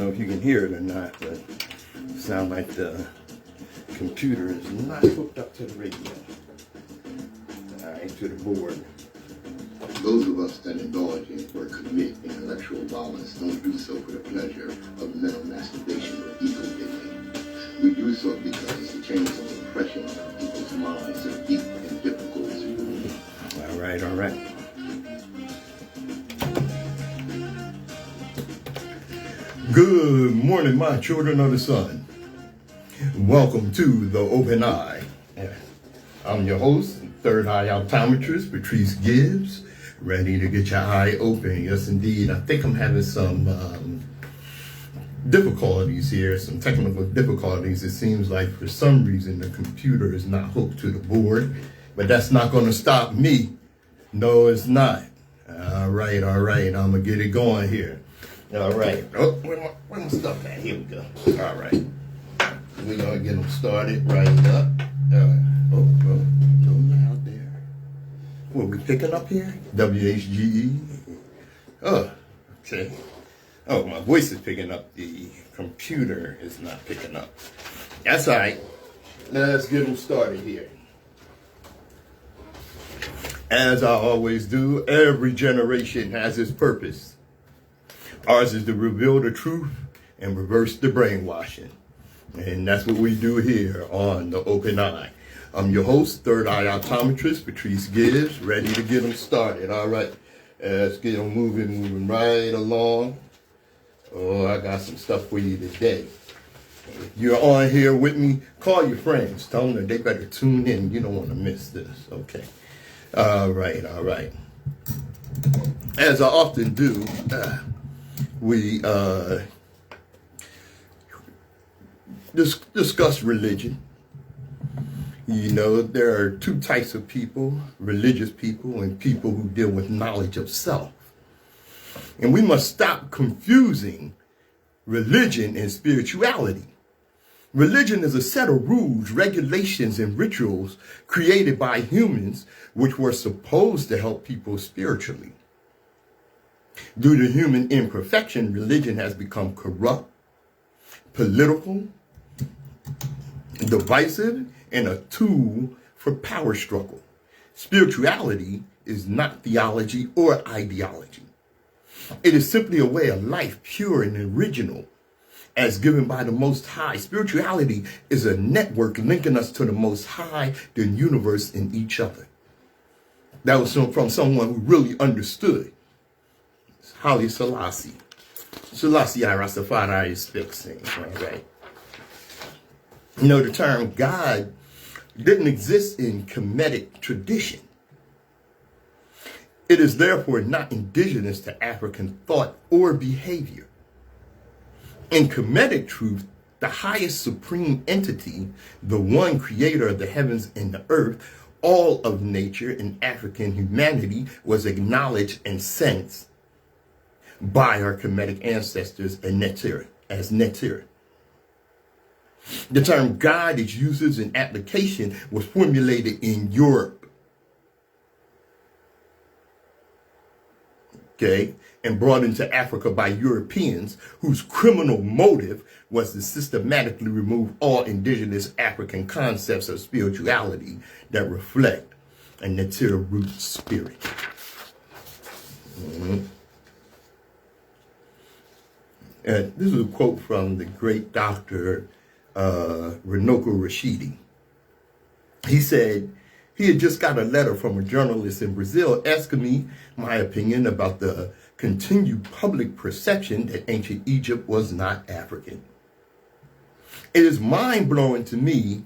know if you can hear it or not, but it sounds like the computer is not hooked up to the radio. All right, to the board. Those of us that indulge in or commit intellectual violence don't do so for the pleasure of mental masturbation or ego digging. We do so because the chains of oppression on people's minds are deep and difficult to remove. All right, all right. Good morning, my children of the sun. Welcome to the Open Eye. I'm your host, third eye optometrist, Patrice Gibbs, ready to get your eye open. Yes, indeed. I think I'm having some difficulties here, some technical difficulties. It seems like for some reason the computer is not hooked to the board, but that's not going to stop me. No, it's not. All right. I'm going to get it going here. All right. Oh, where my stuff at? Here we go. All right. We're going to get them started right up. Oh, no loud there. What are we picking up here? WHGE. Oh, okay. Oh, my voice is picking up. The computer is not picking up. That's all right. Let's get them started here. As I always do, every generation has its purpose. Ours is to reveal the truth and reverse the brainwashing. And that's what we do here on The Open Eye. I'm your host, third eye optometrist, Patrice Gibbs, ready to get them started. All right, let's get them moving right along. Oh, I got some stuff for you today. If you're on here with me, call your friends. Tell them that they better tune in. You don't want to miss this, okay? All right. As I often do, we discuss religion. You know, there are two types of people, religious people and people who deal with knowledge of self. And we must stop confusing religion and spirituality. Religion is a set of rules, regulations, and rituals created by humans which were supposed to help people spiritually. Due to human imperfection, religion has become corrupt, political, divisive, and a tool for power struggle. Spirituality is not theology or ideology. It is simply a way of life, pure and original, as given by the Most High. Spirituality is a network linking us to the Most High, the universe, and each other. That was from someone who really understood. Haile Selassie. Selassie I Rastafari is fixing, all right? You know, the term God didn't exist in Kemetic tradition. It is therefore not indigenous to African thought or behavior. In Kemetic truth, the highest supreme entity, the one creator of the heavens and the earth, all of nature and African humanity, was acknowledged and sensed by our Kemetic ancestors as Netir. The term God, its uses and application, was formulated in Europe, okay, and brought into Africa by Europeans whose criminal motive was to systematically remove all indigenous African concepts of spirituality that reflect a Netir root spirit. This is a quote from the great Dr. Runoko Rashidi. He said he had just got a letter from a journalist in Brazil asking me my opinion about the continued public perception that ancient Egypt was not African. It is mind-blowing to me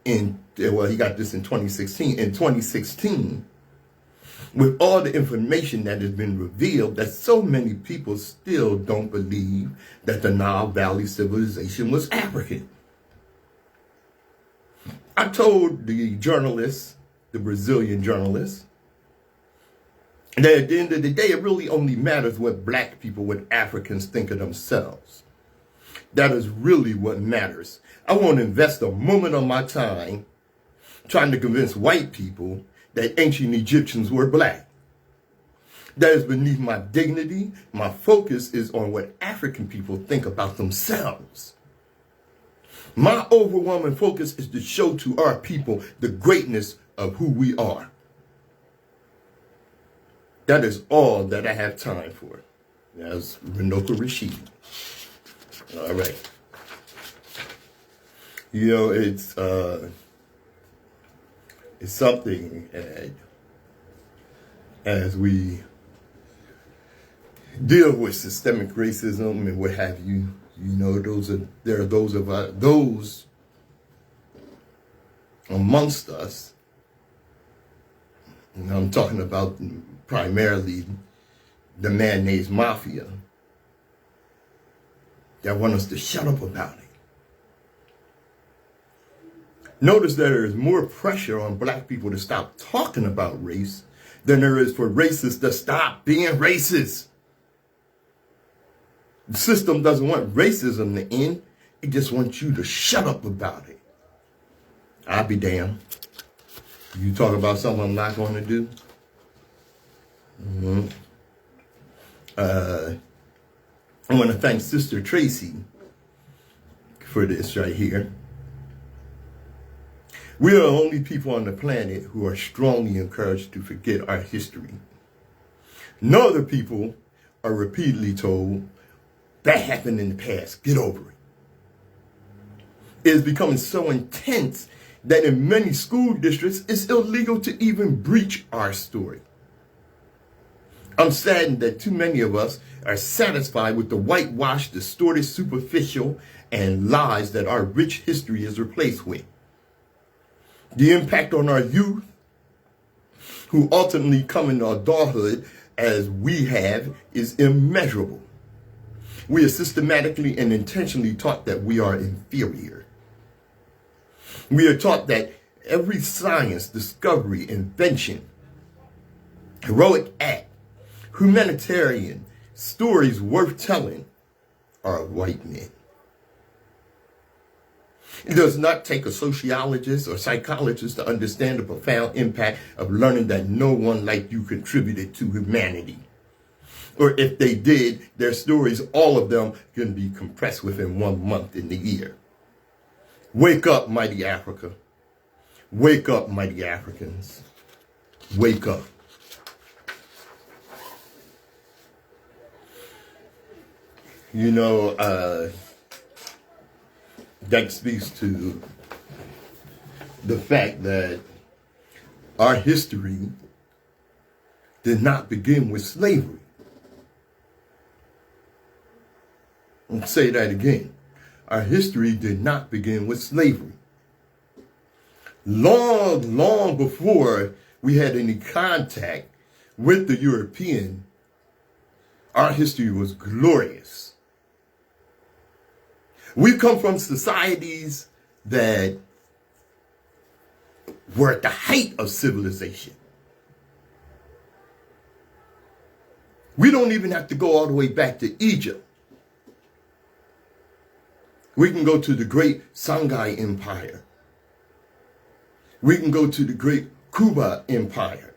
he got this in 2016. In 2016, with all the information that has been revealed, that so many people still don't believe that the Nile Valley civilization was African. I told the journalist, the Brazilian journalist, that at the end of the day, it really only matters what black people, what Africans think of themselves. That is really what matters. I won't invest a moment of my time trying to convince white people that ancient Egyptians were black. That is beneath my dignity. My focus is on what African people think about themselves. My overwhelming focus is to show to our people the greatness of who we are. That is all that I have time for. That's Renoka Rashid. All right. You know, it's something as we deal with systemic racism and what have you. You know, there are those amongst us. And I'm talking about primarily the mayonnaise mafia that want us to shut up about it. Notice that there is more pressure on black people to stop talking about race than there is for racists to stop being racist. The system doesn't want racism to end. It just wants you to shut up about it. I'll be damned. You talk about something I'm not going to do. I want to thank Sister Tracy for this right here. We are the only people on the planet who are strongly encouraged to forget our history. No other people are repeatedly told, that happened in the past, get over it. It is becoming so intense that in many school districts, it's illegal to even breach our story. I'm saddened that too many of us are satisfied with the whitewashed, distorted, superficial, and lies that our rich history is replaced with. The impact on our youth, who ultimately come into adulthood as we have, is immeasurable. We are systematically and intentionally taught that we are inferior. We are taught that every science, discovery, invention, heroic act, humanitarian stories worth telling are of white men. It does not take a sociologist or psychologist to understand the profound impact of learning that no one like you contributed to humanity. Or if they did, their stories, all of them, can be compressed within 1 month in the year. Wake up, mighty Africa. Wake up, mighty Africans. Wake up. You know, that speaks to the fact that our history did not begin with slavery. I'll say that again. Our history did not begin with slavery. Long before we had any contact with the European, our history was glorious. We come from societies that were at the height of civilization. We don't even have to go all the way back to Egypt. We can go to the great Songhai Empire. We can go to the great Kuba Empire.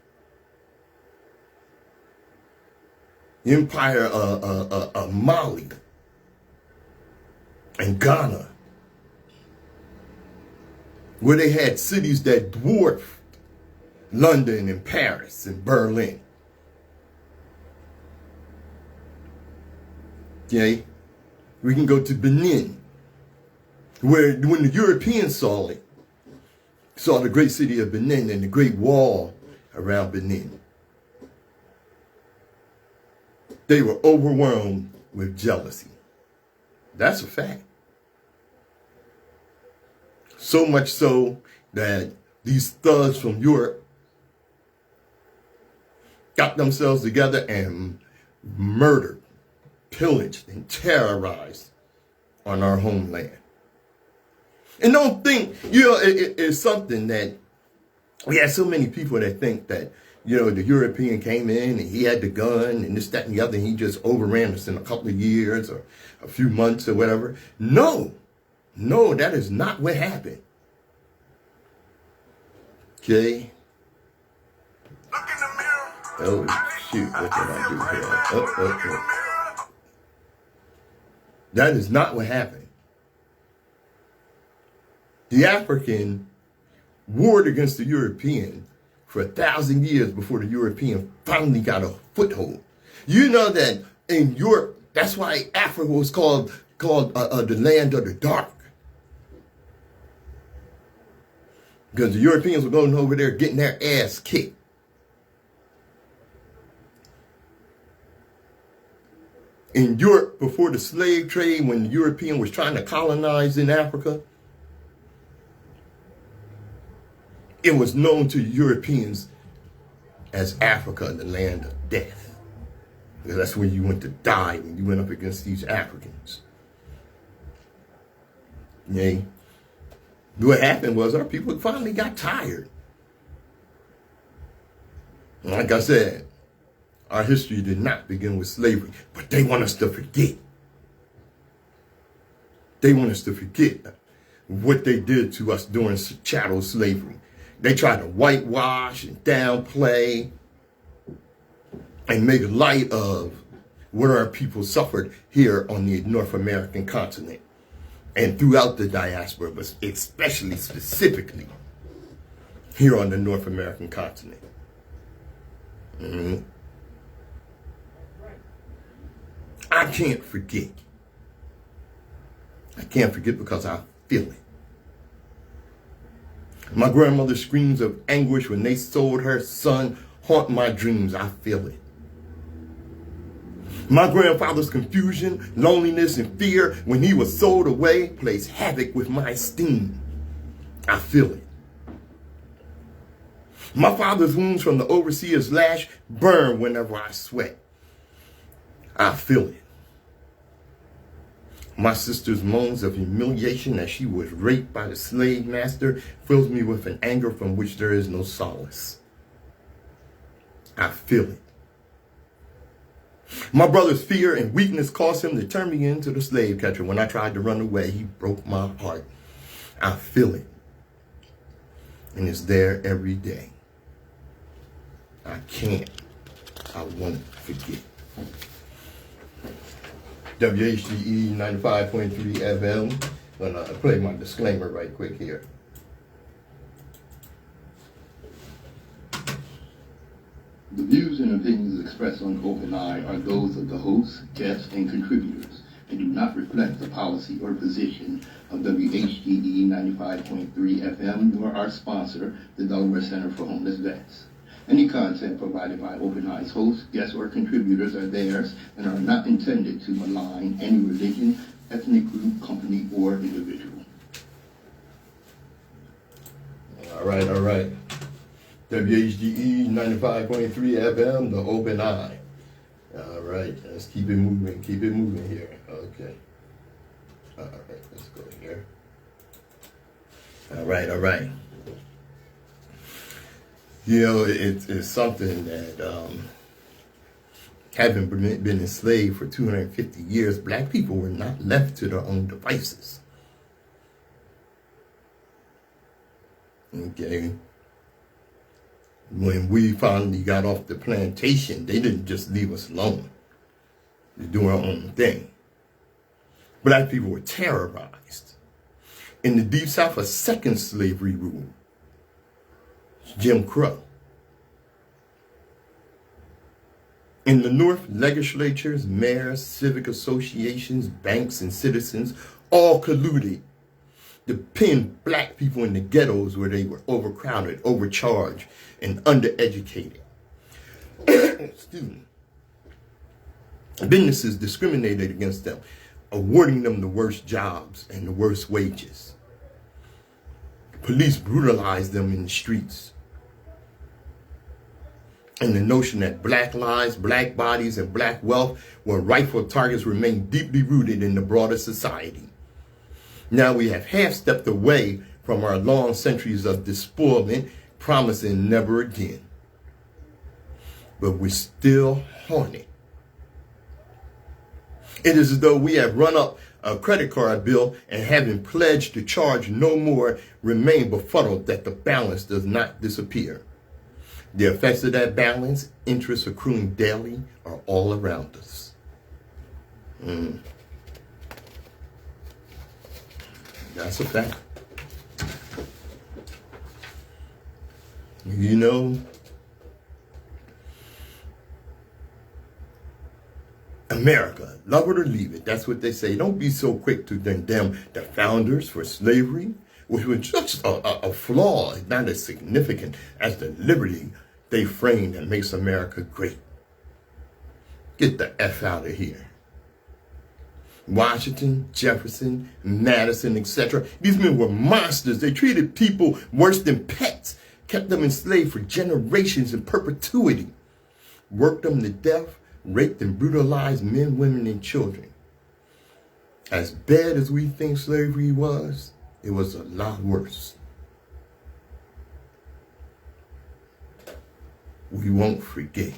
The Empire of Mali and Ghana, where they had cities that dwarfed London and Paris and Berlin. Okay? We can go to Benin, where when the Europeans saw the great city of Benin and the great wall around Benin, they were overwhelmed with jealousy. That's a fact. So much so that these thugs from Europe got themselves together and murdered, pillaged, and terrorized on our homeland. And don't think, it's something that we have so many people that think that, the European came in and he had the gun and this, that, and the other, and he just overran us in a couple of years or a few months or whatever. No, that is not what happened. Okay? Look in the mirror Oh, shoot, what did I do here? Oh. That is not what happened. The African warred against the European for 1,000 years before the European finally got a foothold. You know that in Europe, that's why Africa was called the land of the dark. Because the Europeans were going over there getting their ass kicked. In Europe, before the slave trade, when the European was trying to colonize in Africa, it was known to Europeans as Africa, the land of death. Because that's where you went to die when you went up against these Africans. Yeah. What happened was our people finally got tired. Like I said, our history did not begin with slavery, but they want us to forget. They want us to forget what they did to us during chattel slavery. They tried to whitewash and downplay and make light of what our people suffered here on the North American continent and throughout the diaspora, but especially specifically here on the North American continent. I can't forget. I can't forget because I feel it. My grandmother's screams of anguish when they sold her son haunt my dreams. I feel it. My grandfather's confusion, loneliness, and fear when he was sold away plays havoc with my esteem. I feel it. My father's wounds from the overseer's lash burn whenever I sweat. I feel it. My sister's moans of humiliation as she was raped by the slave master fills me with an anger from which there is no solace. I feel it. My brother's fear and weakness caused him to turn me into the slave catcher. When I tried to run away, he broke my heart. I feel it. And it's there every day. I can't. I won't forget. WHGE 95.3 FM. I'm going to play my disclaimer right quick here. The views and opinions expressed on Open Eye are those of the hosts, guests, and contributors, and do not reflect the policy or position of WHGE 95.3 FM, nor our sponsor, the Delaware Center for Homeless Vets. Any content provided by Open Eye's hosts, guests, or contributors are theirs and are not intended to malign any religion, ethnic group, company, or individual. All right. WHGE 95.3 FM, the Open Eye. All right, let's keep it moving here. Okay. All right, let's go here. All right. You know, it's something that, having been enslaved for 250 years, black people were not left to their own devices. Okay. When we finally got off the plantation, they didn't just leave us alone to do our own thing. Black people were terrorized. In the Deep South, a second slavery ruled. Jim Crow. In the North, legislatures, mayors, civic associations, banks, and citizens all colluded to pin black people in the ghettos where they were overcrowded, overcharged, and undereducated. Excuse me. Businesses discriminated against them, awarding them the worst jobs and the worst wages. Police brutalized them in the streets. And the notion that black lives, black bodies, and black wealth were rightful targets remained deeply rooted in the broader society. Now we have half-stepped away from our long centuries of despoilment, promising never again. But we're still haunted. It is as though we have run up a credit card bill and having pledged to charge no more, remain befuddled that the balance does not disappear. The effects of that balance, interest accruing daily, are all around us. That's a fact. You know, America, love it or leave it. That's what they say. Don't be so quick to condemn the founders for slavery, which was just a flaw, not as significant as the liberty they framed that makes America great. Get the F out of here. Washington, Jefferson, Madison, etc. These men were monsters. They treated people worse than pets, kept them enslaved for generations in perpetuity, worked them to death, raped and brutalized men, women, and children. As bad as we think slavery was, it was a lot worse. We won't forget.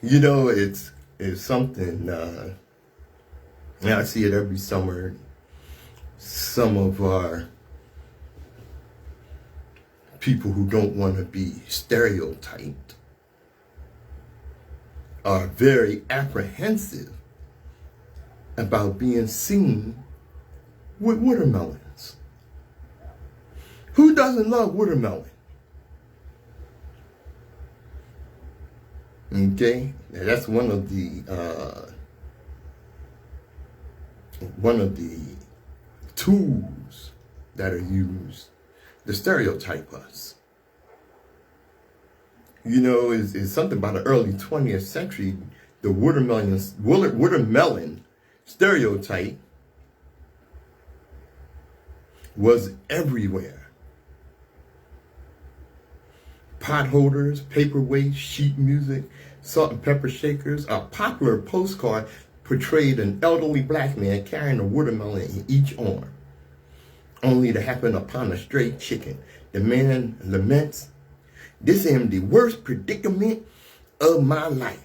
You know, it's something, I see it every summer. Some of our people who don't want to be stereotyped are very apprehensive about being seen with watermelons. Who doesn't love watermelon? Okay, now that's one of the tools that are used to stereotype us. You know, it's something about the early 20th century. The watermelon stereotype was everywhere. Potholders, paperweights, sheet music, salt and pepper shakers. A popular postcard portrayed an elderly black man carrying a watermelon in each arm, only to happen upon a stray chicken. The man laments, "This is the worst predicament of my life."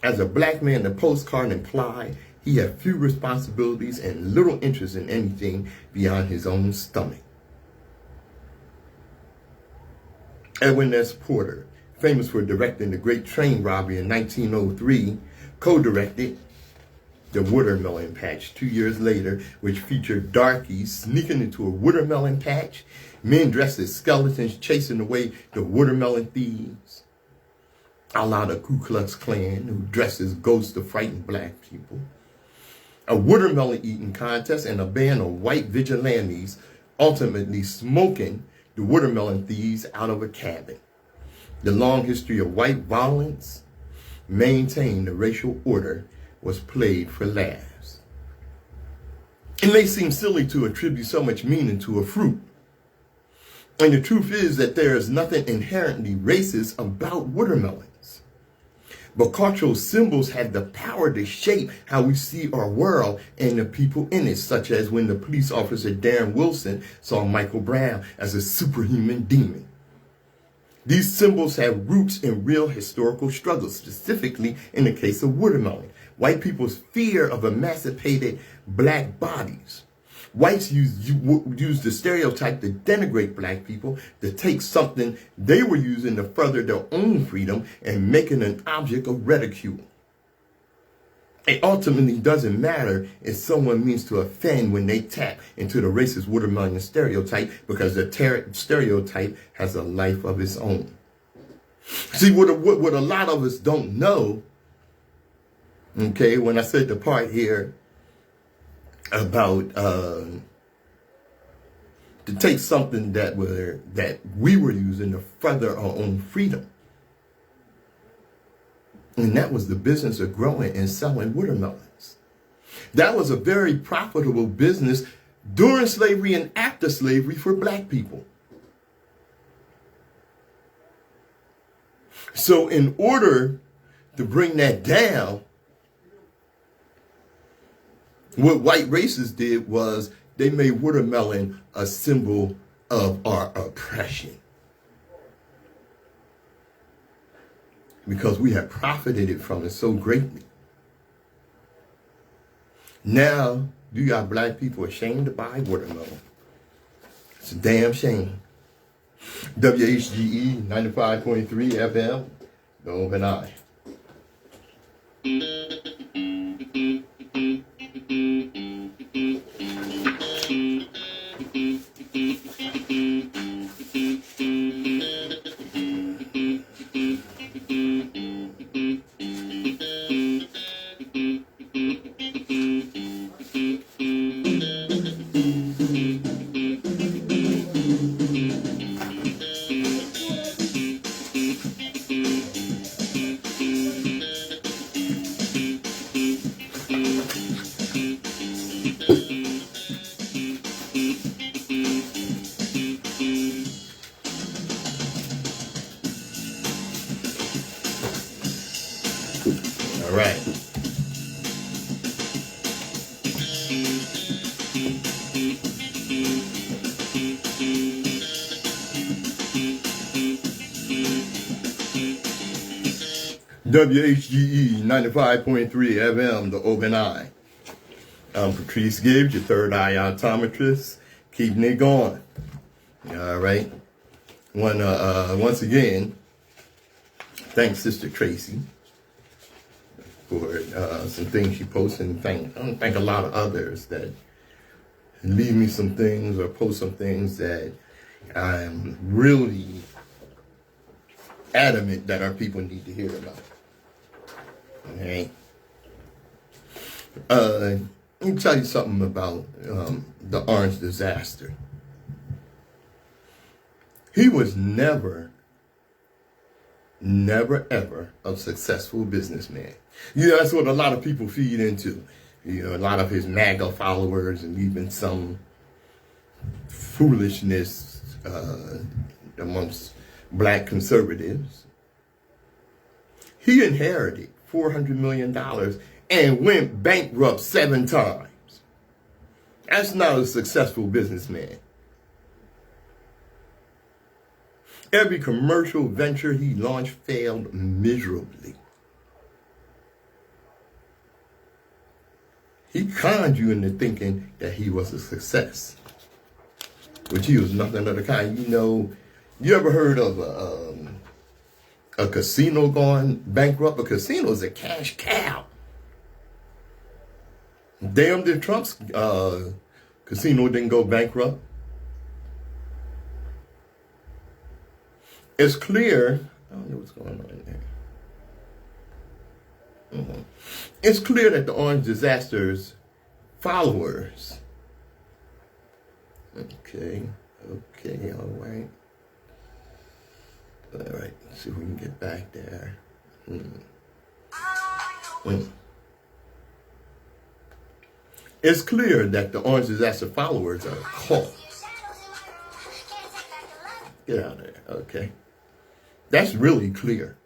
As a black man, the postcard implied he had few responsibilities and little interest in anything beyond his own stomach. Edwin S. Porter, famous for directing the Great Train Robbery in 1903, co-directed The Watermelon Patch 2 years later, which featured darkies sneaking into a watermelon patch, men dressed as skeletons chasing away the watermelon thieves, a la the Ku Klux Klan, who dressed as ghosts to frighten black people, a watermelon eating contest, and a band of white vigilantes ultimately smoking the watermelon thieves out of a cabin. The long history of white violence maintained the racial order was played for laughs. It may seem silly to attribute so much meaning to a fruit, and the truth is that there is nothing inherently racist about watermelons. But cultural symbols have the power to shape how we see our world and the people in it, such as when the police officer Darren Wilson saw Michael Brown as a superhuman demon. These symbols have roots in real historical struggles, specifically in the case of watermelon. White people's fear of emancipated black bodies. Whites use the stereotype to denigrate black people, to take something they were using to further their own freedom and make it an object of ridicule. It ultimately doesn't matter if someone means to offend when they tap into the racist watermelon stereotype, because the stereotype has a life of its own. See, what a lot of us don't know, okay, when I said the part here about to take something that we were using to further our own freedom. And that was the business of growing and selling watermelons. That was a very profitable business during slavery and after slavery for black people. So in order to bring that down, what white racists did was they made watermelon a symbol of our oppression, because we have profited from it so greatly. Now, you got black people ashamed to buy watermelon. It's a damn shame. WHGE 95.3 FM, the open eye. All right. WHGE 95.3 FM, the open eye. I'm Patrice Gibbs, your third eye optometrist, keeping it going. All right. Once again, thanks Sister Tracy for some things she posted, and thank a lot of others that leave me some things or post some things that I'm really adamant that our people need to hear about. Okay. Let me tell you something about the orange disaster. He was never ever a successful businessman. Yeah, that's what a lot of people feed into. You know, a lot of his MAGA followers and even some foolishness amongst black conservatives. He inherited $400 million and went bankrupt 7 times. That's not a successful businessman. Every commercial venture he launched failed miserably. He conned you into thinking that he was a success, which he was nothing of the kind. You know, you ever heard of a casino going bankrupt? A casino is a cash cow. Damn, if Trump's casino didn't go bankrupt. It's clear, I don't know what's going on there. It's clear that the orange disaster's followers, okay, all right. All right, let's see if we can get back there. It's clear that the orange disaster followers are a cult. Get out of there, okay? That's really clear.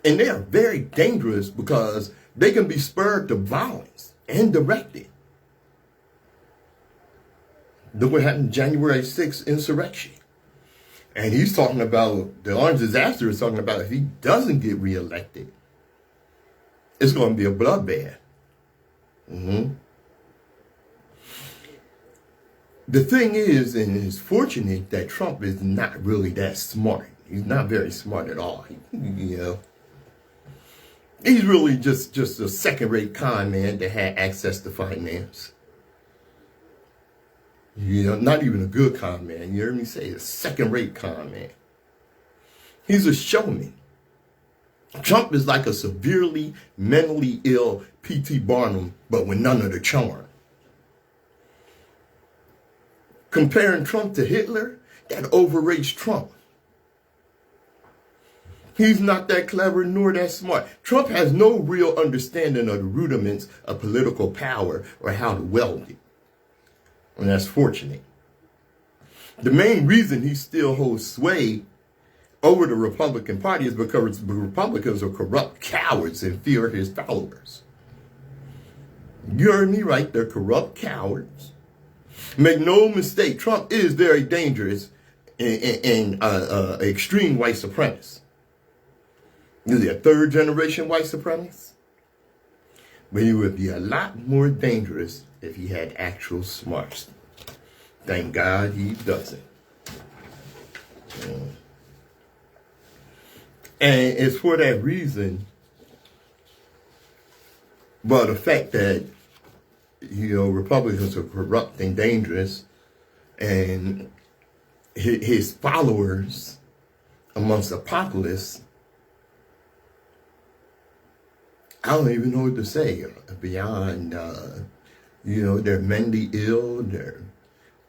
And they are very dangerous because they can be spurred to violence and directed. Look what happened in January 6th insurrection. And he's talking about, the orange disaster is talking about if he doesn't get reelected, it's going to be a bloodbath. The thing is, and it's fortunate that Trump is not really that smart. He's not very smart at all. You know, he's really just a second-rate con man that had access to finance. You know, not even a good con man. You heard me say a second-rate con man. He's a showman. Trump is like a severely mentally ill P.T. Barnum, but with none of the charm. Comparing Trump to Hitler, that overrates Trump. He's not that clever nor that smart. Trump has no real understanding of the rudiments of political power or how to wield it. And that's fortunate. The main reason he still holds sway over the Republican Party is because the Republicans are corrupt cowards and fear his followers. You heard me right, they're corrupt cowards. Make no mistake, Trump is very dangerous and extreme white supremacist. Is he a third-generation white supremacist? But he would be a lot more dangerous if he had actual smarts. Thank God he doesn't. And it's for that reason, well, the fact that, Republicans are corrupt and dangerous, and his followers amongst the populace, I don't even know what to say beyond, they're mentally ill, they're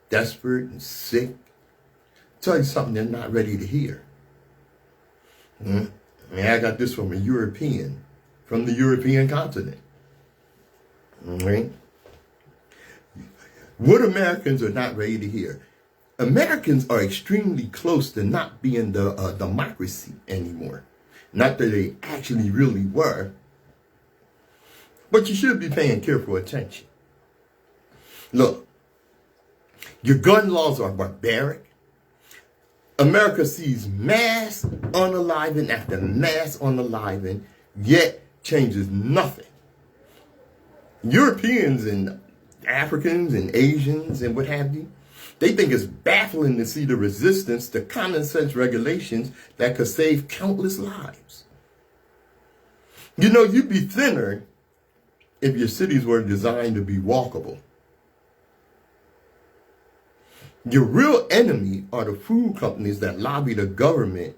desperate and sick. Tell you something they're not ready to hear. I got this from the European continent. Right? What Americans are not ready to hear. Americans are extremely close to not being the democracy anymore. Not that they actually really were, but you should be paying careful attention. Look, your gun laws are barbaric. America sees mass unaliving after mass unaliving, yet changes nothing. Europeans and Africans and Asians and what have you, they think it's baffling to see the resistance to common sense regulations that could save countless lives. You'd be thinner if your cities were designed to be walkable. Your real enemy are the food companies that lobby the government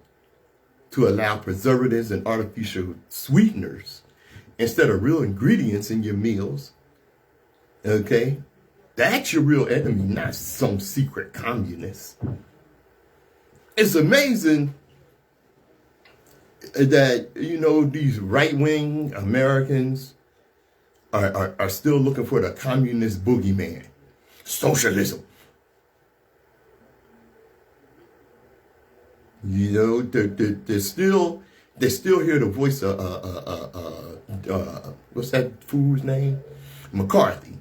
to allow preservatives and artificial sweeteners instead of real ingredients in your meals. Okay? That's your real enemy, not some secret communist. It's amazing that, these right-wing Americans are still looking for the communist boogeyman. Socialism. They're still hear the voice of what's that fool's name? McCarthy.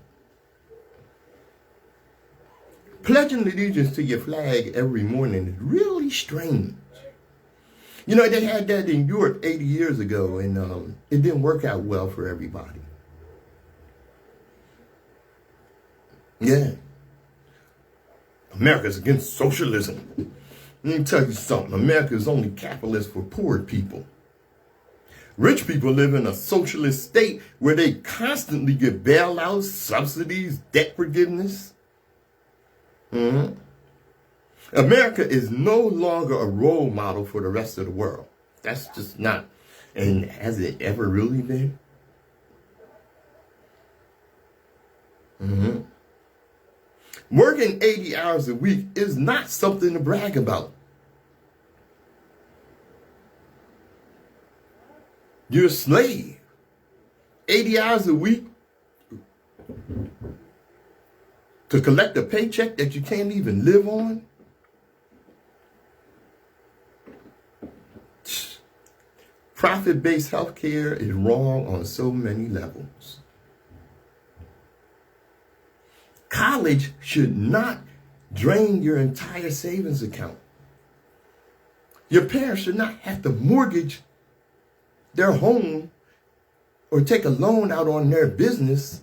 Pledging allegiance to your flag every morning is really strange. They had that in Europe 80 years ago, and it didn't work out well for everybody. Yeah. America's against socialism. Let me tell you something. America is only capitalist for poor people. Rich people live in a socialist state where they constantly get bailouts, subsidies, debt forgiveness. America is no longer a role model for the rest of the world. That's just not. And has it ever really been? Working 80 hours a week is not something to brag about. You're a slave. 80 hours a week to collect a paycheck that you can't even live on. Profit-based healthcare is wrong on so many levels. College should not drain your entire savings account. Your parents should not have to mortgage their home or take a loan out on their business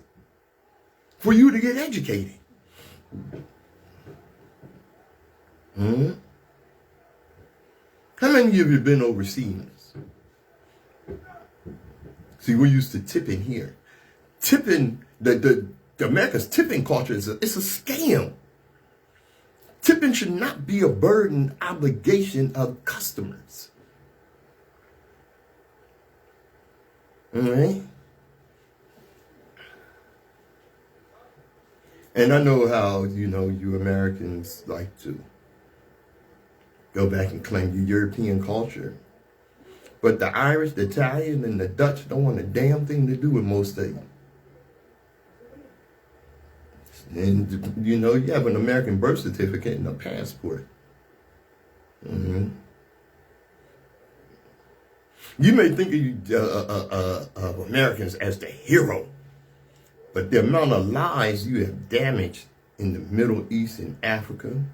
for you to get educated. How many of you have been overseas? See, we're used to tipping here. Tipping, the America's tipping culture it's a scam. Tipping should not be a burden obligation of customers. All right? And I know how, you Americans like to go back and claim your European culture. But the Irish, the Italian, and the Dutch don't want a damn thing to do with most of you. And, you have an American birth certificate and a passport. You may think of Americans as the hero, but the amount of lives you have damaged in the Middle East and Africa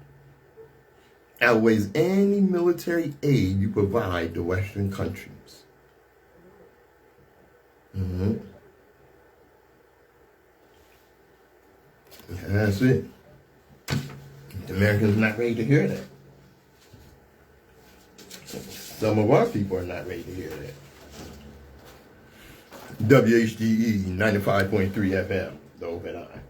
outweighs any military aid you provide to Western countries. That's it. The Americans are not ready to hear that. Some of our people are not ready to hear that. WHGE 95.3 FM, the Open Eye.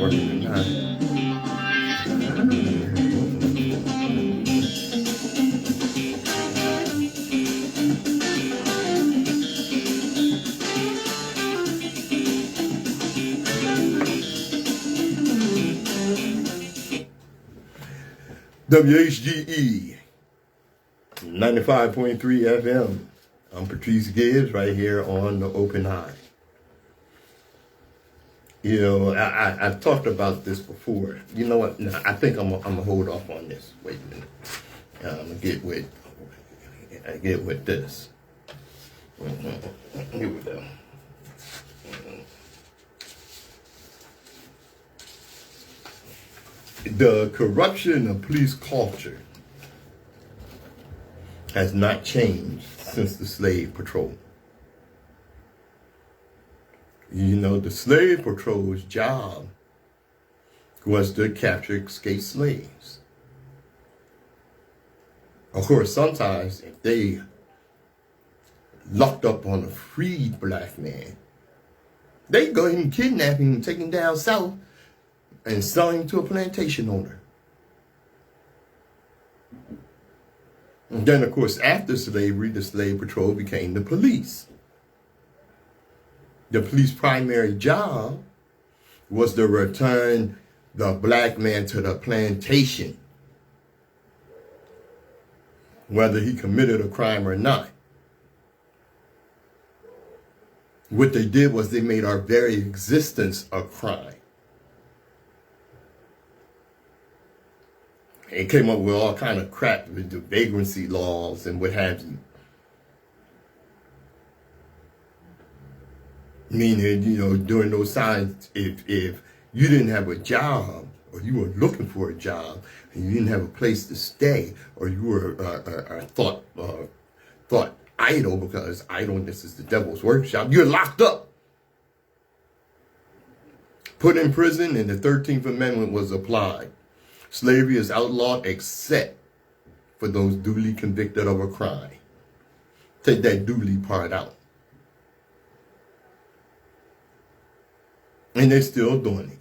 Working tonight. WHGE 95.3 FM. I'm Patrice Gibbs right here on the Open Eye. You know, I've talked about this before. You know what? No, I think I'm gonna hold off on this. Wait a minute. I'm gonna get with this. Here we go. The corruption of police culture has not changed since the slave patrol. You know, the slave patrol's job was to capture escaped slaves. Of course, sometimes if they locked up on a freed black man, they go ahead and kidnap him and take him down south and sell him to a plantation owner. And then, of course, after slavery, the slave patrol became the police. The police primary job was to return the black man to the plantation, whether he committed a crime or not. What they did was they made our very existence a crime. It came up with all kind of crap with the vagrancy laws and what have you. Meaning, you know, during those times, if you didn't have a job or you were looking for a job and you didn't have a place to stay, or you were thought idle, because idleness is the devil's workshop, you're locked up, put in prison, and the 13th Amendment was applied. Slavery is outlawed except for those duly convicted of a crime. Take that duly part out. And they're still doing it.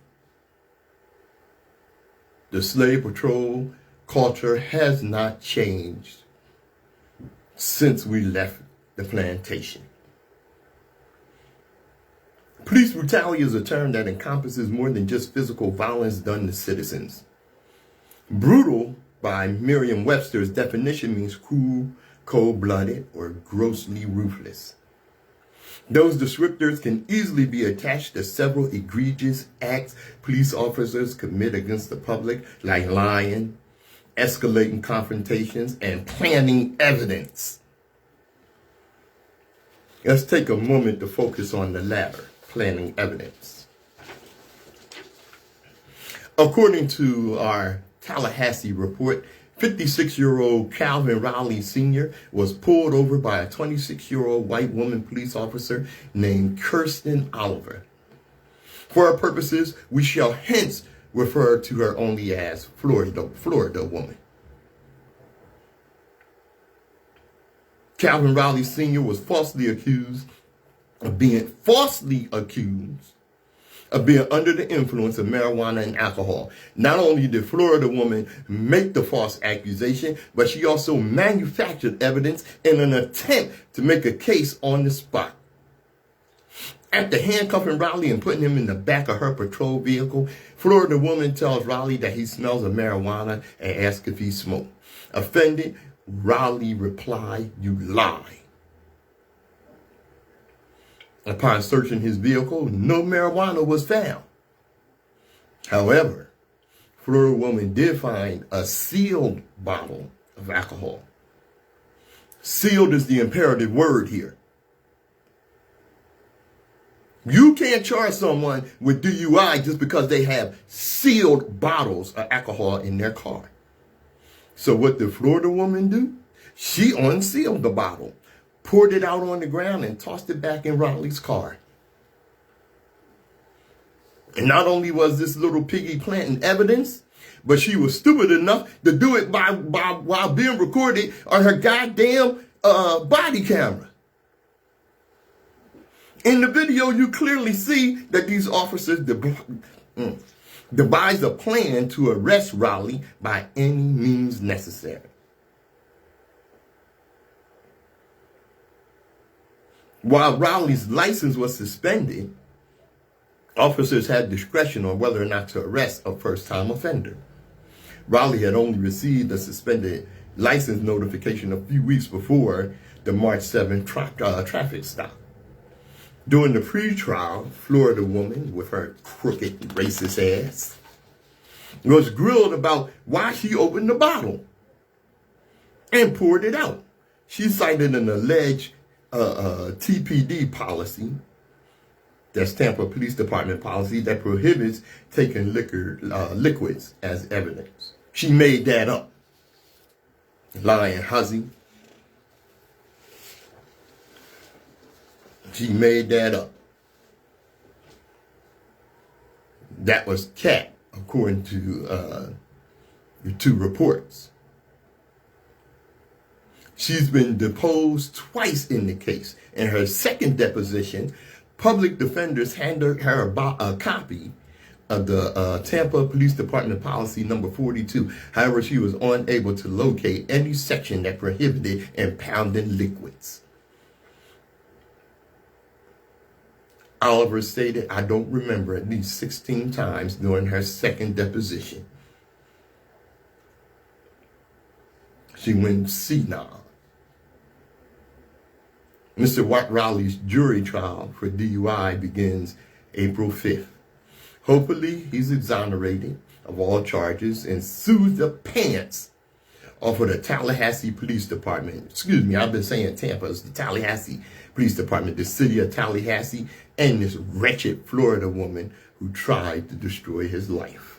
The slave patrol culture has not changed since we left the plantation. Police brutality is a term that encompasses more than just physical violence done to citizens. Brutal, by Merriam-Webster's definition, means cruel, cold-blooded, or grossly ruthless. Those descriptors can easily be attached to several egregious acts police officers commit against the public, like lying, escalating confrontations, and planting evidence. Let's take a moment to focus on the latter, planting evidence. According to our Tallahassee report, 56-year-old Calvin Rowley Sr. was pulled over by a 26-year-old white woman police officer named Kirsten Oliver. For our purposes, we shall hence refer to her only as Florida woman. Calvin Rowley Sr. was falsely accused of being under the influence of marijuana and alcohol. Not only did Florida woman make the false accusation, but she also manufactured evidence in an attempt to make a case on the spot. After handcuffing Rowley and putting him in the back of her patrol vehicle, Florida woman tells Rowley that he smells of marijuana and asks if he smoked. Offended, Rowley replied, "You lie." Upon searching his vehicle, no marijuana was found. However, Florida woman did find a sealed bottle of alcohol. Sealed is the imperative word here. You can't charge someone with DUI just because they have sealed bottles of alcohol in their car. So what did Florida woman do? She unsealed the bottle, poured it out on the ground, and tossed it back in Raleigh's car. And not only was this little piggy planting evidence, but she was stupid enough to do it while being recorded on her goddamn body camera. In the video, you clearly see that these officers devised a plan to arrest Raleigh by any means necessary. While Raleigh's license was suspended, officers had discretion on whether or not to arrest a first-time offender. Raleigh had only received a suspended license notification a few weeks before the March 7th traffic stop. During the pre-trial, Florida woman with her crooked racist ass was grilled about why she opened the bottle and poured it out. She cited an alleged TPD policy, that's Tampa Police Department policy, that prohibits taking liquids as evidence. She made that up. Lying hussy. She made that up. That was cat, according to the two reports. She's been deposed twice in the case. In her second deposition, public defenders handed her a copy of the Tampa Police Department policy number 42. However, she was unable to locate any section that prohibited impounding liquids. Oliver stated, I don't remember, at least 16 times during her second deposition. She went senile. Mr. Watt Raleigh's jury trial for DUI begins April 5th. Hopefully, he's exonerated of all charges and sues the pants off of the Tallahassee Police Department. Excuse me, I've been saying Tampa. It's the Tallahassee Police Department, the city of Tallahassee, and this wretched Florida woman who tried to destroy his life.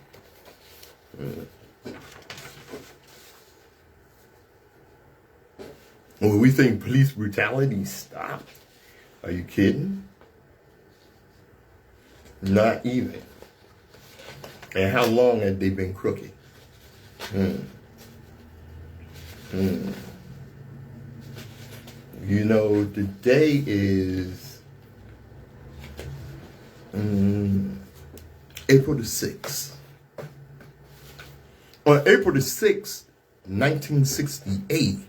Well, we think police brutality stopped. Are you kidding? Not even. And how long have they been crooked? You know, today is April the 6th. On April the 6th, 1968,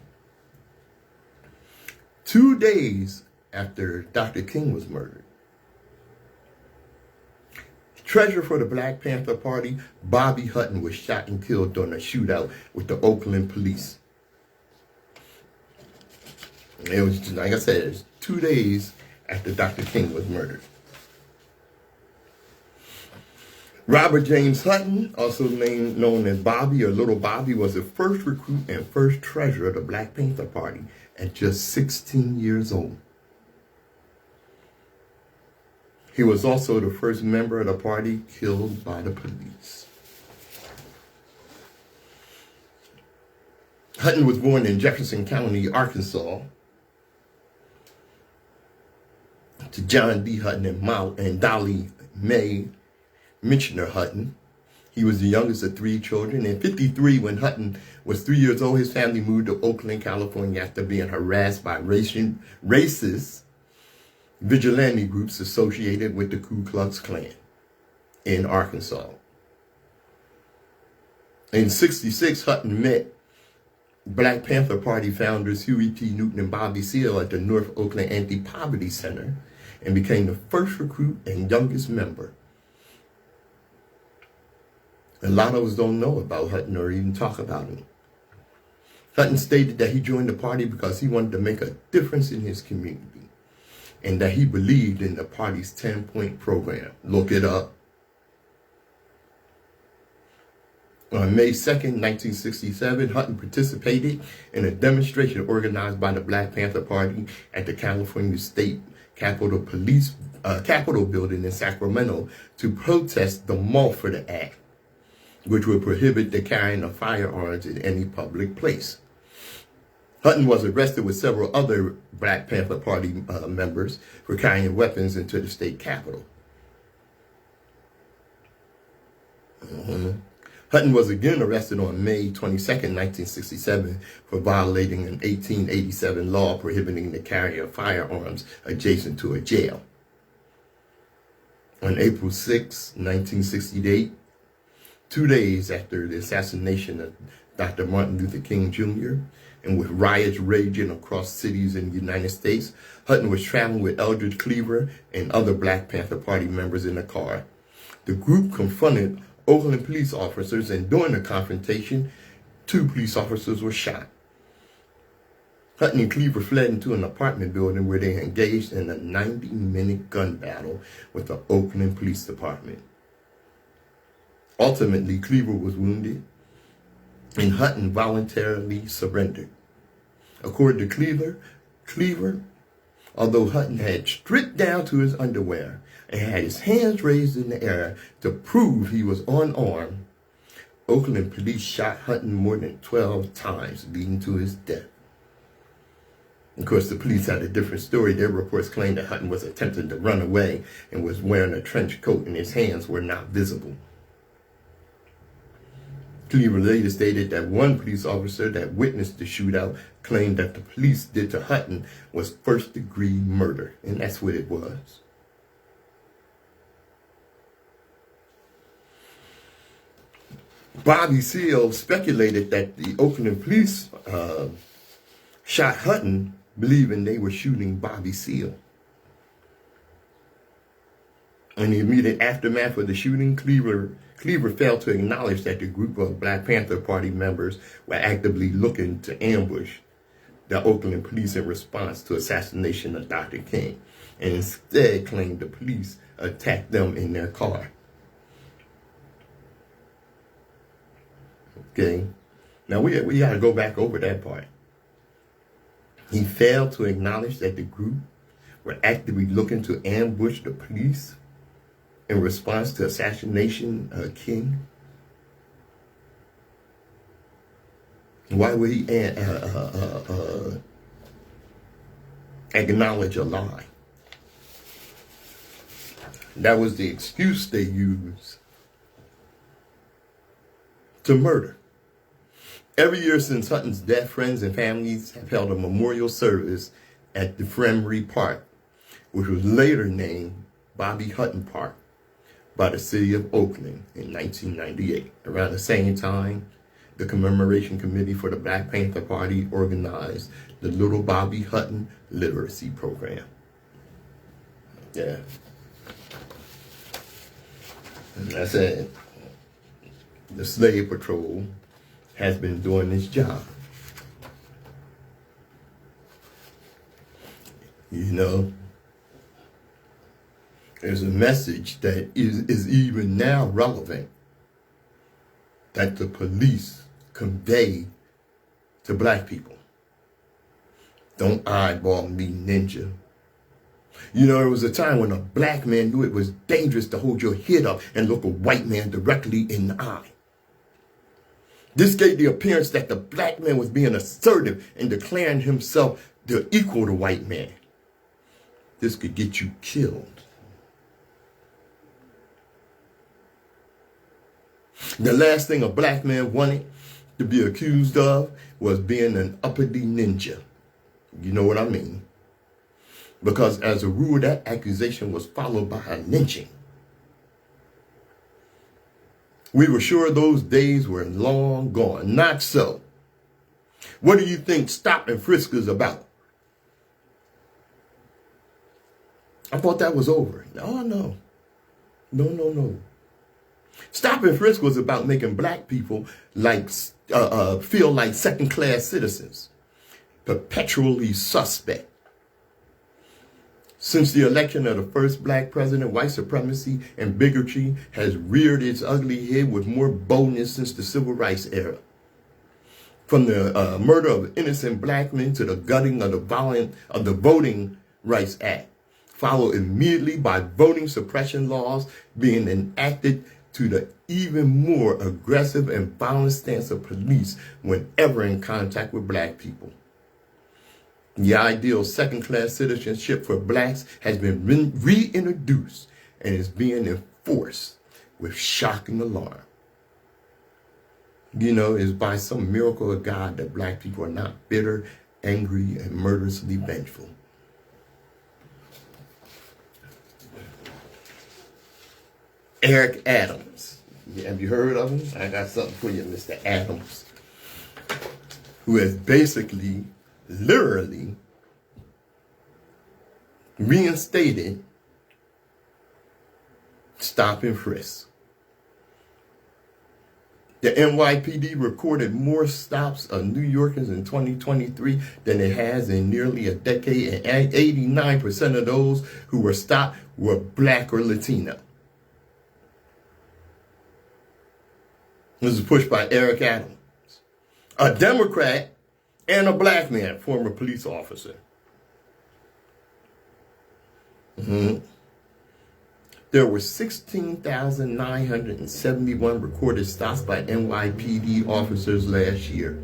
2 days after Dr. King was murdered, treasurer for the Black Panther Party, Bobby Hutton, was shot and killed during a shootout with the Oakland police. It was, like I said, it was 2 days after Dr. King was murdered. Robert James Hutton, also known as Bobby or Little Bobby, was the first recruit and first treasurer of the Black Panther Party at just 16 years old. He was also the first member of the party killed by the police. Hutton was born in Jefferson County, Arkansas, to John D. Hutton and Dolly Mae Michener Hutton. He was the youngest of 3 children. In 1953, when Hutton was 3 years old, his family moved to Oakland, California after being harassed by racist vigilante groups associated with the Ku Klux Klan in Arkansas. In 1966, Hutton met Black Panther Party founders Huey P. Newton and Bobby Seale at the North Oakland Anti-Poverty Center and became the first recruit and youngest member. A lot of us don't know about Hutton or even talk about him. Hutton stated that he joined the party because he wanted to make a difference in his community and that he believed in the party's 10-point program. Look it up. On May 2nd, 1967, Hutton participated in a demonstration organized by the Black Panther Party at the California State Capitol Building in Sacramento to protest the Mulford Act, which would prohibit the carrying of firearms in any public place. Hutton was arrested with several other Black Panther Party members for carrying weapons into the state capitol. Hutton was again arrested on May 22nd, 1967 for violating an 1887 law prohibiting the carry of firearms adjacent to a jail. On April 6, 1968, 2 days after the assassination of Dr. Martin Luther King Jr., and with riots raging across cities in the United States, Hutton was traveling with Eldridge Cleaver and other Black Panther Party members in a car. The group confronted Oakland police officers, and during the confrontation, 2 police officers were shot. Hutton and Cleaver fled into an apartment building where they engaged in a 90-minute gun battle with the Oakland Police Department. Ultimately, Cleaver was wounded, and Hutton voluntarily surrendered. According to Cleaver, although Hutton had stripped down to his underwear and had his hands raised in the air to prove he was unarmed, Oakland police shot Hutton more than 12 times, leading to his death. Of course, the police had a different story. Their reports claimed that Hutton was attempting to run away and was wearing a trench coat and his hands were not visible. Cleaver later stated that one police officer that witnessed the shootout claimed that the police did to Hutton was first-degree murder, and that's what it was. Bobby Seale speculated that the Oakland police shot Hutton, believing they were shooting Bobby Seale. In the immediate aftermath of the shooting, Cleaver failed to acknowledge that the group of Black Panther Party members were actively looking to ambush the Oakland police in response to assassination of Dr. King, and instead claimed the police attacked them in their car. Okay, now we got to go back over that part. He failed to acknowledge that the group were actively looking to ambush the police in response to assassination of King. Why would he acknowledge a lie? That was the excuse they used to murder. Every year since Hutton's death, friends and families have held a memorial service at the Fremery Park, which was later named Bobby Hutton Park by the city of Oakland in 1998. Around the same time, the Commemoration Committee for the Black Panther Party organized the Little Bobby Hutton Literacy Program. Yeah. And I said, the Slave Patrol has been doing this job. You know, there's a message that is even now relevant that the police convey to Black people. Don't eyeball me, ninja. You know, there was a time when a Black man knew it was dangerous to hold your head up and look a white man directly in the eye. This gave the appearance that the Black man was being assertive and declaring himself the equal to white man. This could get you killed. The last thing a Black man wanted to be accused of was being an uppity ninja. You know what I mean? Because as a rule, that accusation was followed by a lynching. We were sure those days were long gone. Not so. What do you think stop and frisk is about? I thought that was over. Oh, no. No. Stop and frisk was about making Black people feel like second-class citizens, perpetually suspect. Since the election of the first Black president, white supremacy and bigotry has reared its ugly head with more boldness since the Civil Rights era. From the murder of innocent Black men to the gutting of the Voting Rights Act, followed immediately by voting suppression laws being enacted, to the even more aggressive and violent stance of police whenever in contact with Black people. The ideal second-class citizenship for blacks has been reintroduced and is being enforced with shocking alarm. You know, it's by some miracle of God that black people are not bitter, angry, and murderously vengeful. Eric Adams. Have you heard of him? I got something for you, Mr. Adams, who has basically, literally, reinstated stop and frisk. The NYPD recorded more stops of New Yorkers in 2023 than it has in nearly a decade, and 89% of those who were stopped were black or Latino. This is pushed by Eric Adams, a Democrat and a black man, former police officer. There were 16,971 recorded stops by NYPD officers last year.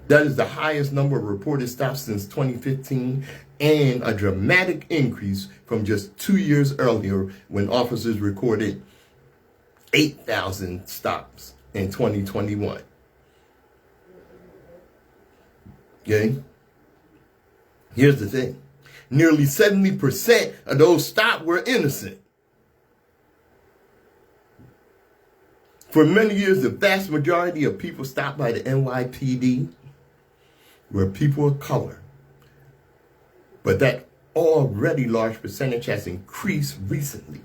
That is the highest number of reported stops since 2015 and a dramatic increase from just 2 years earlier when officers recorded 8,000 stops in 2021. Okay? Here's the thing. Nearly 70% of those stopped were innocent. For many years, the vast majority of people stopped by the NYPD were people of color. But that already large percentage has increased recently.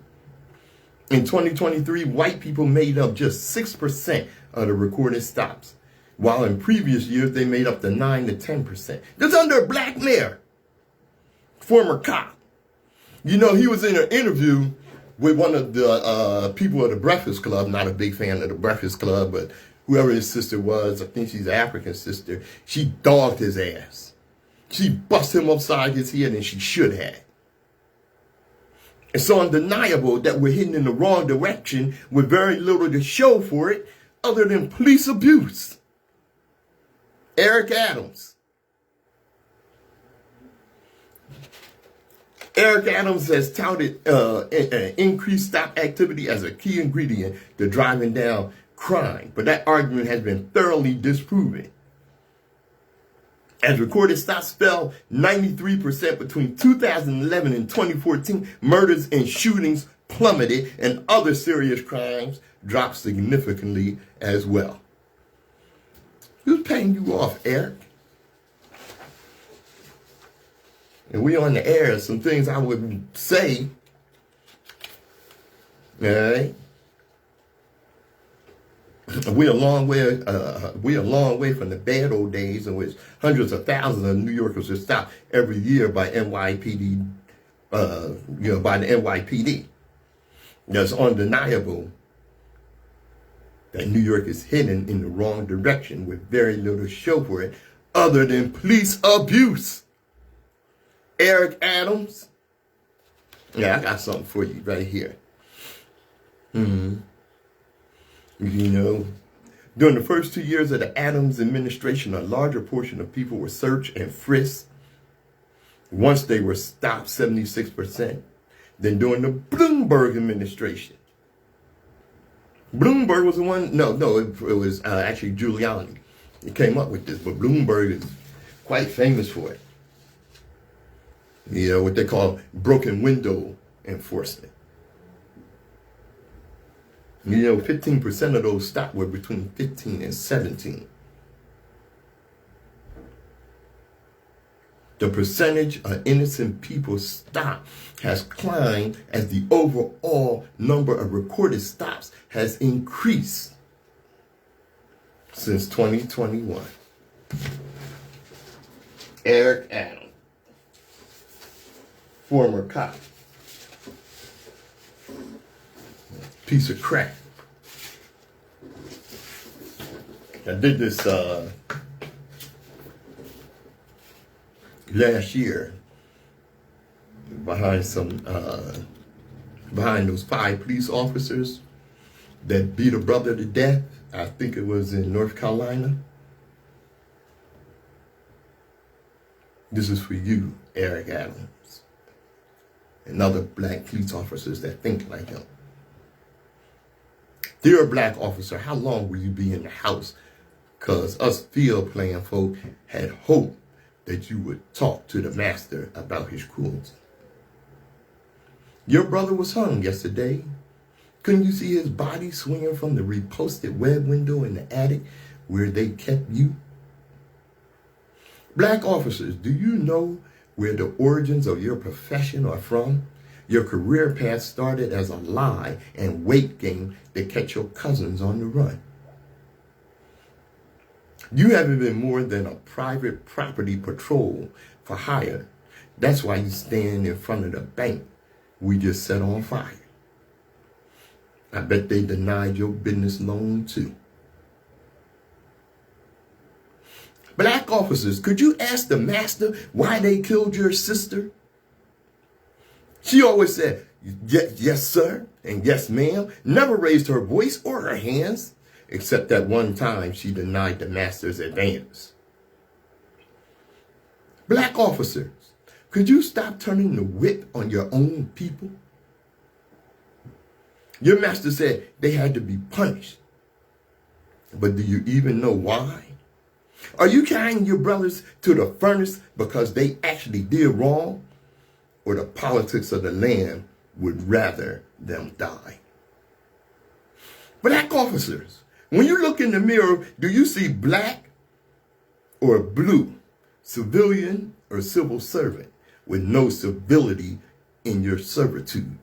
In 2023, white people made up just 6% of the recorded stops, while in previous years they made up to 9 to 10%. That's under a black mayor, former cop. You know, he was in an interview with one of the people of the Breakfast Club. Not a big fan of the Breakfast Club, but whoever his sister was, I think she's an African sister, she dogged his ass. She busted him upside his head, and she should have. It's so undeniable that we're heading in the wrong direction with very little to show for it other than police abuse. Eric Adams. Eric Adams has touted increased stop activity as a key ingredient to driving down crime, but that argument has been thoroughly disproven. As recorded stops fell 93% between 2011 and 2014, murders and shootings plummeted, and other serious crimes dropped significantly as well. Who's paying you off, Eric? And we on the air, some things I would say, all right? We're a long way from the bad old days in which hundreds of thousands of New Yorkers are stopped every year by NYPD, by the NYPD. It's undeniable that New York is heading in the wrong direction with very little to show for it other than police abuse. Eric Adams. Yeah, I got something for you right here. You know, during the first 2 years of the Adams administration, a larger portion of people were searched and frisked once they were stopped, 76%, than during the Bloomberg administration. Bloomberg was the one, it was actually Giuliani. He came up with this, but Bloomberg is quite famous for it. You know, what they call broken window enforcement. You know, 15% of those stops were between 15 and 17. The percentage of innocent people stopped has climbed as the overall number of recorded stops has increased since 2021. Eric Adams, former cop. Piece of crap. I did this last year behind those 5 police officers that beat a brother to death. I think it was in North Carolina. This is for you, Eric Adams, and other black police officers that think like him. Dear black officer, how long will you be in the house? Because us field playing folk had hoped that you would talk to the master about his cruelty. Your brother was hung yesterday. Couldn't you see his body swinging from the reposted web window in the attic where they kept you? Black officers, do you know where the origins of your profession are from? Your career path started as a lie and weight gain to catch your cousins on the run. You haven't been more than a private property patrol for hire. That's why you stand in front of the bank we just set on fire. I bet they denied your business loan too. Black officers, could you ask the master why they killed your sister? She always said, yes, sir, and yes, ma'am. Never raised her voice or her hands, except that one time she denied the master's advance. Black officers, could you stop turning the whip on your own people? Your master said they had to be punished. But do you even know why? Are you carrying your brothers to the furnace because they actually did wrong? Or the politics of the land would rather them die? Black officers, when you look in the mirror, do you see black or blue, civilian or civil servant, with no civility in your servitude?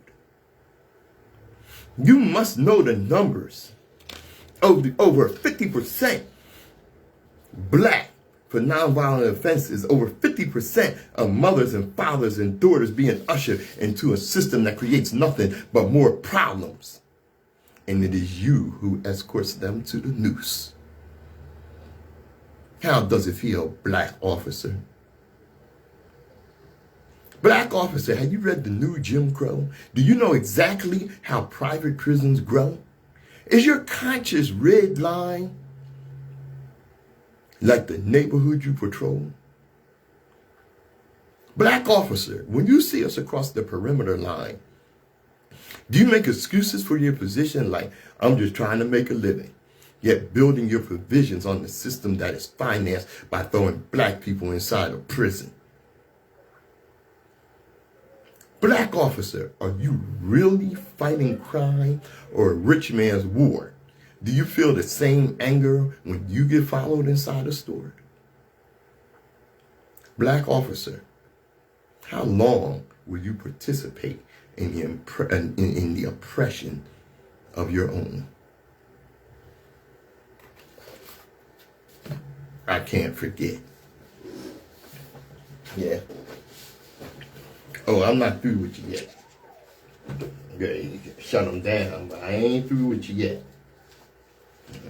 You must know the numbers. Over 50% black for nonviolent offenses, over 50% of mothers and fathers and daughters being ushered into a system that creates nothing but more problems. And it is you who escorts them to the noose. How does it feel, black officer? Black officer, have you read the new Jim Crow? Do you know exactly how private prisons grow? Is your conscience red line like the neighborhood you patrol? Black officer, when you see us across the perimeter line, do you make excuses for your position like, I'm just trying to make a living, yet building your provisions on the system that is financed by throwing black people inside a prison? Black officer, are you really fighting crime or a rich man's war? Do you feel the same anger when you get followed inside a store? Black officer, how long will you participate in the oppression of your own? I can't forget. Yeah. Oh, I'm not through with you yet. Okay, shut them down, but I ain't through with you yet.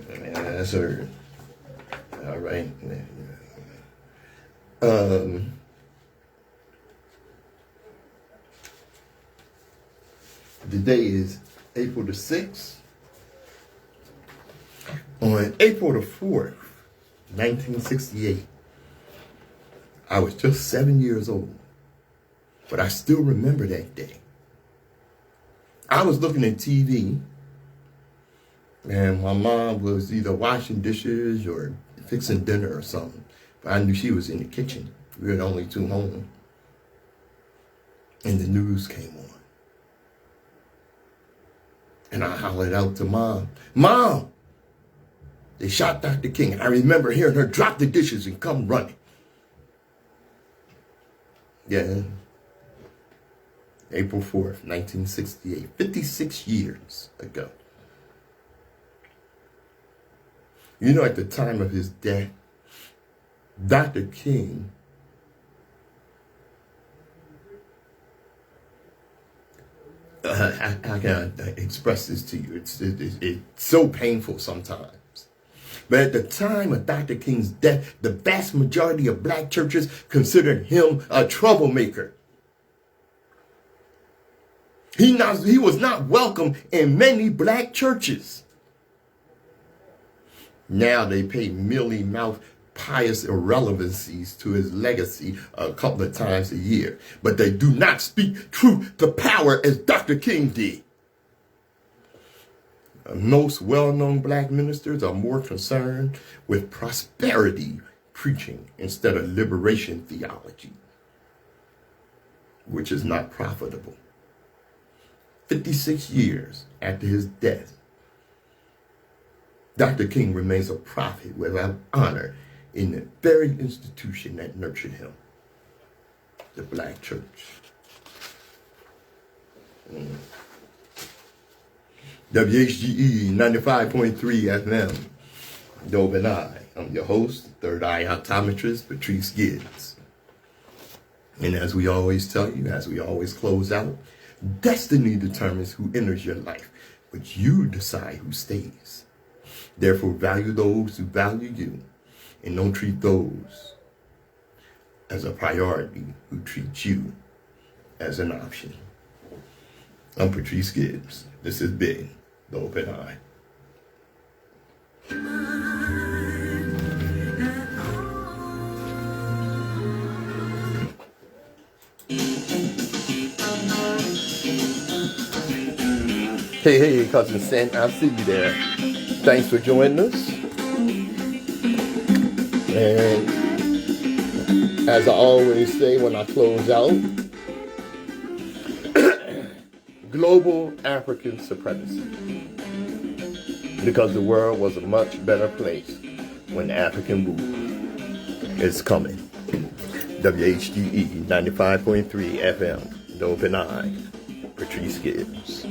That's her. All right. The day is April the 6th. On April the 4th, 1968, I was just 7 years old. But I still remember that day. I was looking at TV, and my mom was either washing dishes or fixing dinner or something. But I knew she was in the kitchen. We were the only two home. And the news came on. And I hollered out to Mom, Mom, they shot Dr. King. I remember hearing her drop the dishes and come running. Yeah. April 4th, 1968, 56 years ago. You know, at the time of his death, Dr. King how can I express this to you? It's so painful sometimes. But at the time of Dr. King's death, the vast majority of black churches considered him a troublemaker. He was not welcome in many black churches. Now they pay mealy-mouthed pious irrelevancies to his legacy a couple of times a year. But they do not speak truth to power as Dr. King did. Most well-known black ministers are more concerned with prosperity preaching instead of liberation theology, which is not profitable. 56 years after his death, Dr. King remains a prophet without honor in the very institution that nurtured him, the black church. WHGE 95.3 FM, Dope and I'm your host, third eye optometrist, Patrice Gibbs. And as we always tell you, as we always close out, destiny determines who enters your life, but you decide who stays. Therefore, value those who value you, and don't treat those as a priority who treat you as an option. I'm Patrice Gibbs. This has been The Open Eye. Hey, Cousin Sen, I see you there. Thanks for joining us. And as I always say when I close out, global African supremacy. Because the world was a much better place when African rule is coming. WHGE 95.3 FM, The Open Eye, Patrice Gibbs.